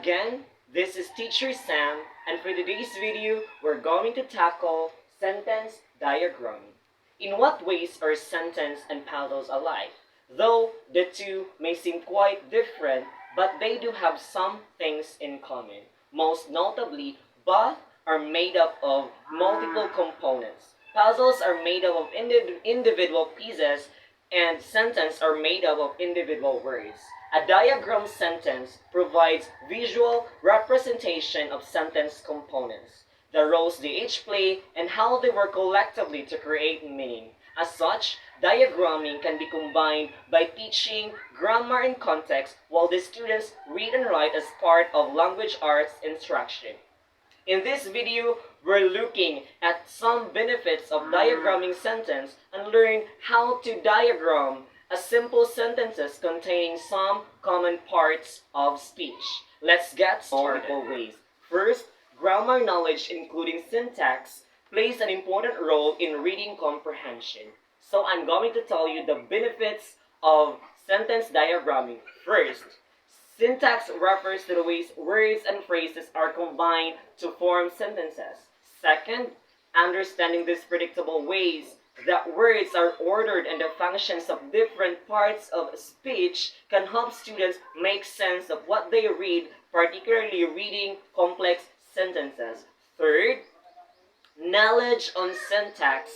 again, this is Teacher Sam, and for today's video, we're going to tackle sentence diagramming. In what ways are sentence and puzzles alike? Though the two may seem quite different, but they do have some things in common. Most notably, both are made up of multiple components. Puzzles are made up of individual pieces, and sentences are made up of individual words. A diagram sentence provides visual representation of sentence components, the roles they each play, and how they work collectively to create meaning. As such, diagramming can be combined by teaching grammar and context while the students read and write as part of language arts instruction. In this video, we're looking at some benefits of diagramming sentence and learn how to diagram a simple sentences containing some common parts of speech. Let's get started. Multiple ways. First, grammar knowledge including syntax plays an important role in reading comprehension. So I'm going to tell you the benefits of sentence diagramming. First, syntax refers to the ways words and phrases are combined to form sentences. Second, understanding these predictable ways that words are ordered and the functions of different parts of speech can help students make sense of what they read, particularly reading complex sentences. Third, knowledge on syntax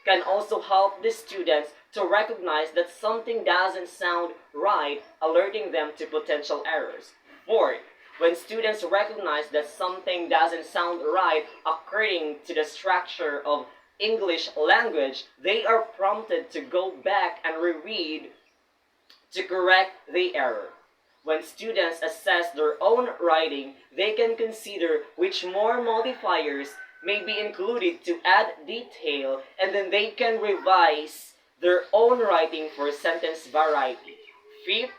can also help the students to recognize that something doesn't sound right, alerting them to potential errors. Fourth, when students recognize that something doesn't sound right according to the structure of English language, they are prompted to go back and reread to correct the error. When students assess their own writing, they can consider which more modifiers may be included to add detail, and then they can revise their own writing for sentence variety. Fifth,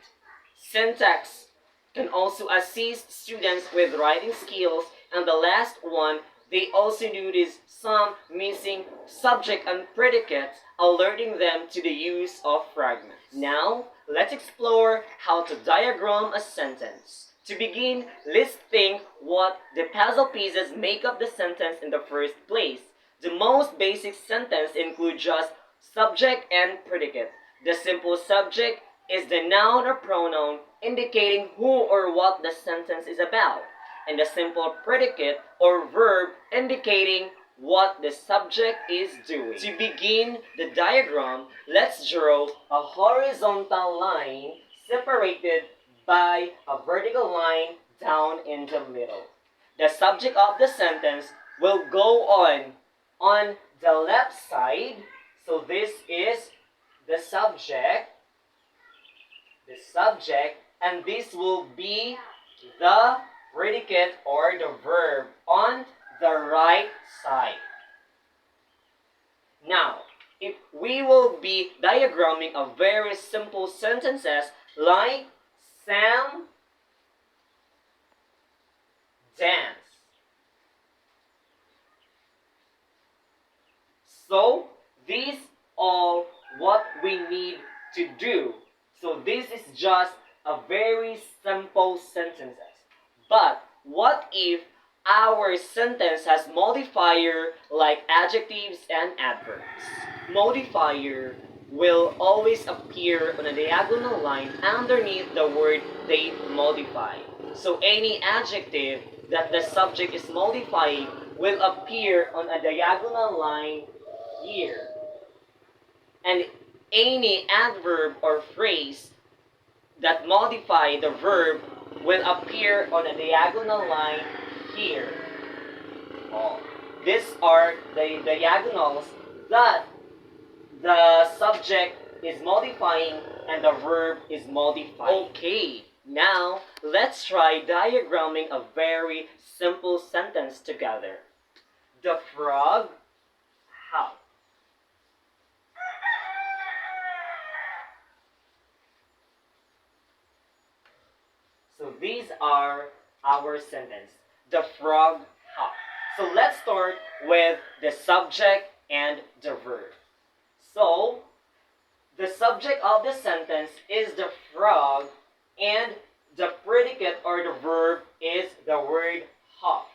syntax can also assist students with writing skills, and the last one, they also notice some missing subject and predicates, alerting them to the use of fragments. Now, let's explore how to diagram a sentence. To begin, let's think what the puzzle pieces make up the sentence in the first place. The most basic sentence includes just subject and predicate. The simple subject is the noun or pronoun indicating who or what the sentence is about, and the simple predicate or verb indicating what the subject is doing. To begin the diagram, let's draw a horizontal line separated by a vertical line down in the middle. The subject of the sentence will go on the left side. So this is the subject, and this will be the predicate or the verb on the right side. Now, if we will be diagramming a very simple sentences like Sam dance. So, these are what we need to do. So, this is just a very simple sentences. But, what if our sentence has modifier like adjectives and adverbs? Modifier will always appear on a diagonal line underneath the word they modify. So any adjective that the subject is modifying will appear on a diagonal line here. And any adverb or phrase that modify the verb will appear on a diagonal line here. These are the diagonals that the subject is modifying and the verb is modifying. Okay, now let's try diagramming a very simple sentence together. The frog hopped. So these are our sentence. The frog hopped. So let's start with the subject and the verb. So, the subject of the sentence is the frog, and the predicate or the verb is the word hop.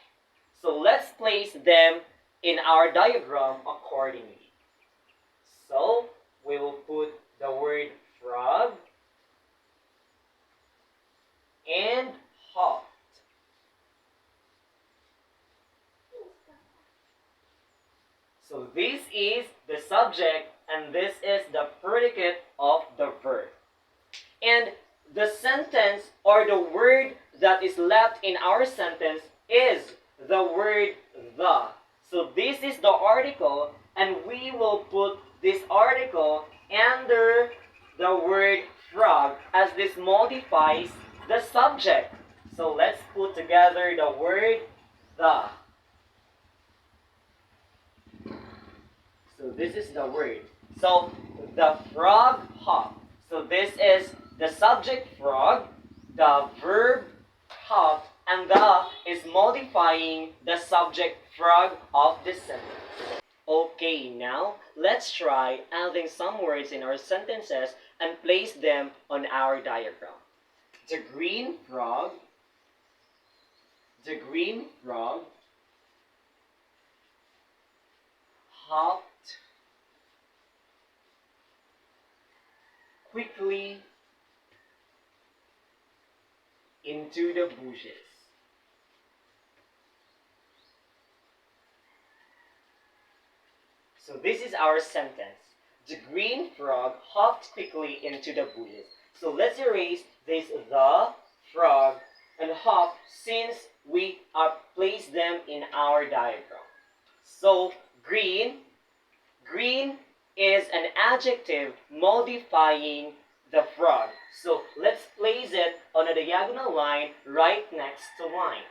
So let's place them in our diagram accordingly. So we will put the word frog and hopped. So this is the subject and this is the predicate of the verb. And the sentence or the word that is left in our sentence is the word the. So this is the article and we will put this article under the word frog as this modifies the subject. So let's put together the word the. So this is the word. So the frog hopped. So this is the subject frog, the verb hopped, and the is modifying the subject frog of this sentence. Okay, now let's try adding some words in our sentences and place them on our diagram. The green frog, hopped quickly into the bushes. So this is our sentence. The green frog hopped quickly into the bushes. So let's erase this the, frog, and hop since we placed them in our diagram. So green is an adjective modifying the frog. So let's place it on a diagonal line right next to line.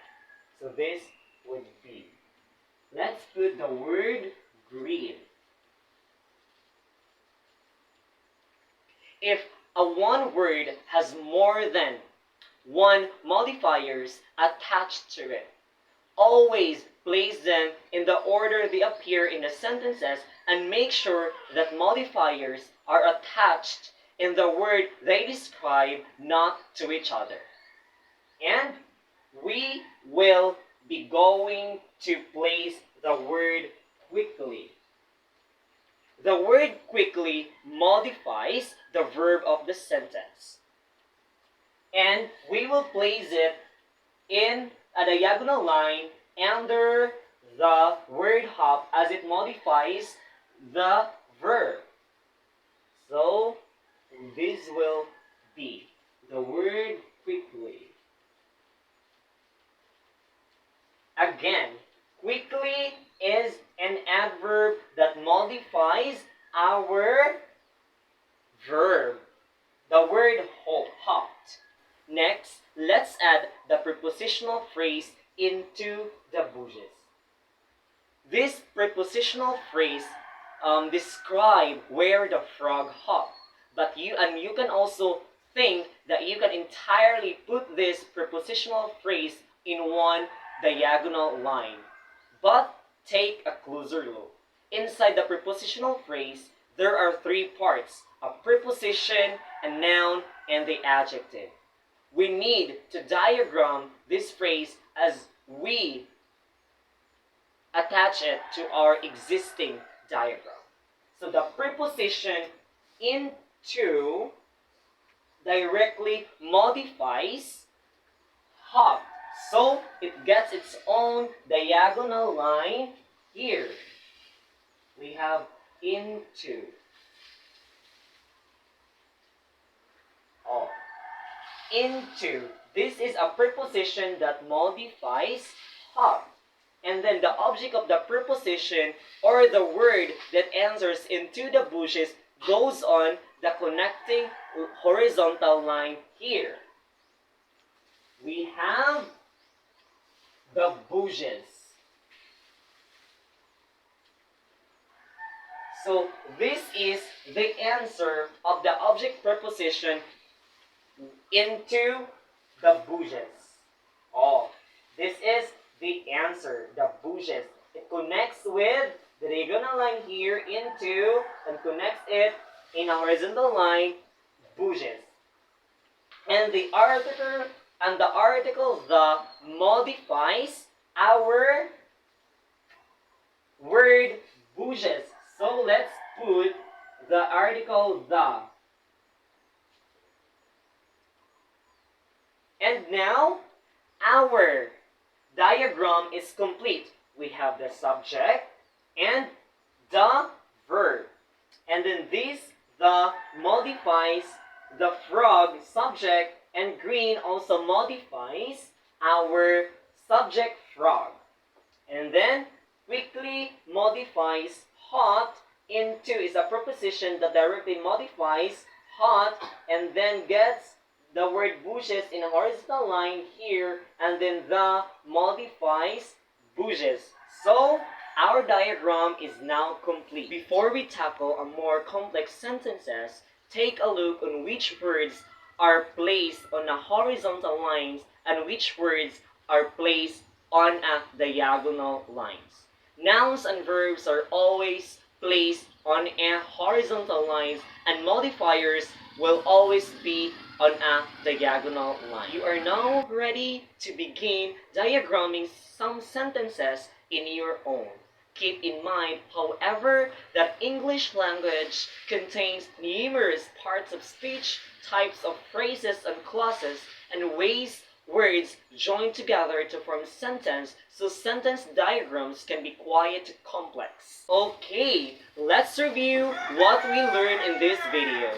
So this would be, let's put the word green. If a one word has more than one modifiers attached to it, always place them in the order they appear in the sentences and make sure that modifiers are attached in the word they describe, not to each other. And we will be going to place the word quickly. The word quickly modifies the verb of the sentence. And we will place it in a diagonal line under the word hop as it modifies the verb. So this will be the word quickly. Again, quickly is an adverb that modifies our verb, the word hopped. Next, let's add the prepositional phrase into the bushes. This prepositional phrase describe where the frog hopped. But you can also think that you can entirely put this prepositional phrase in one diagonal line. But take a closer look. Inside the prepositional phrase, there are three parts: a preposition, a noun, and the adjective. We need to diagram this phrase as we attach it to our existing diagram. So the preposition into directly modifies hop. So it gets its own diagonal line here. We have into. Into. This is a preposition that modifies hop. And then the object of the preposition or the word that answers into the bushes goes on the connecting horizontal line here. We have the bushes. So this is the answer of the object preposition into the bushes. This is the answer, the bushes. It connects with the diagonal line here into and connects it in a horizontal line, bushes. And the article and the article the modifies our word bushes. So let's put the article the. And now our diagram is complete. We have the subject and the verb. And then this, the modifies the frog subject, and green also modifies our subject frog. And then quickly modifies hot into is a preposition that directly modifies hot and then gets the word bushes in a horizontal line here, and then the modifies bushes. So our diagram is now complete. Before we tackle a more complex sentences, take a look on which words are placed on a horizontal lines and which words are placed on a diagonal lines. Nouns and verbs are always placed on a horizontal lines, and modifiers will always be on a diagonal line. You are now ready to begin diagramming some sentences in your own. Keep in mind, however, that English language contains numerous parts of speech, types of phrases and clauses, and ways words join together to form sentence, so sentence diagrams can be quite complex. Okay, let's review what we learned in this video.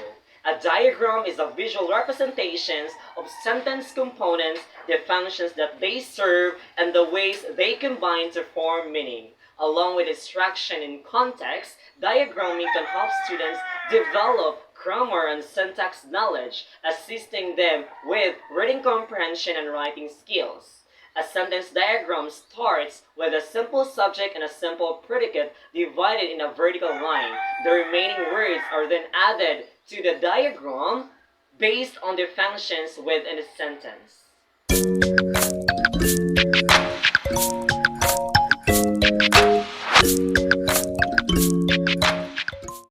A diagram is a visual representation of sentence components, the functions that they serve, and the ways they combine to form meaning. Along with instruction in context, diagramming can help students develop grammar and syntax knowledge, assisting them with reading comprehension and writing skills. A sentence diagram starts with a simple subject and a simple predicate divided in a vertical line. The remaining words are then added to the diagram based on their functions within the sentence.